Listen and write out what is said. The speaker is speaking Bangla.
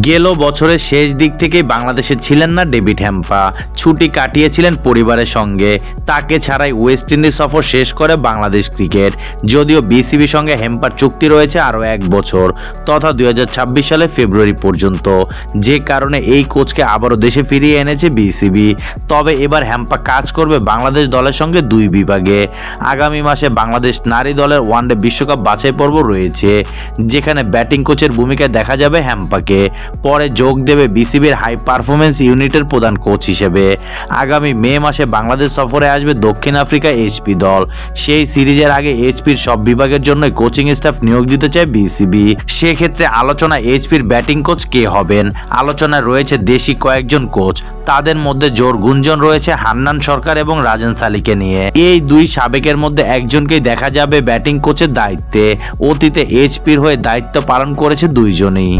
গেল বছরের শেষ দিক থেকে বাংলাদেশে ছিলেন না ডেভিড হ্যাম্পা। ছুটি কাটিয়েছিলেন পরিবারের সঙ্গে। তাকে ছাড়াই ওয়েস্ট ইন্ডিজ সফর শেষ করে বাংলাদেশ ক্রিকেট। যদিও বিসিবির সঙ্গে হ্যাম্পার চুক্তি রয়েছে আরও 1 বছর, তথা 2026 সালে ফেব্রুয়ারি পর্যন্ত, যে কারণে এই কোচকে আবারও দেশে ফিরিয়ে এনেছে বিসিবি। তবে এবার হ্যাম্পা কাজ করবে বাংলাদেশ দলের সঙ্গে 2 বিভাগে। আগামী মাসে বাংলাদেশ নারী দলের ওয়ানডে বিশ্বকাপ বাছাই পর্ব রয়েছে, যেখানে ব্যাটিং কোচের ভূমিকায় দেখা যাবে হ্যাম্পাকে। পরে যোগ দেবে বিসিবির হাই পারফরমেন্স ইউনিটের প্রধান কোচ হিসেবে। আগামী মে মাসে বাংলাদেশ সফরে আসবে দক্ষিণ আফ্রিকা এইচপি দল। সেই সিরিজের আগে এইচপির সব বিভাগের জন্য কোচিং স্টাফ নিয়োগ দিতে চায় বিসিবি। সেক্ষেত্রে আলোচনা এইচপির ব্যাটিং কোচ কে হবেন। আলোচনায় রয়েছে দেশি কয়েকজন কোচ। তাদের মধ্যে জোর গুঞ্জন রয়েছে হান্নান সরকার এবং রাজেন সালিকে নিয়ে। এই 2 সাবেকের মধ্যে একজনকেই দেখা যাবে ব্যাটিং কোচের দায়িত্বে। অতীতে এইচপির হয়ে দায়িত্ব পালন করেছে 2 জনই।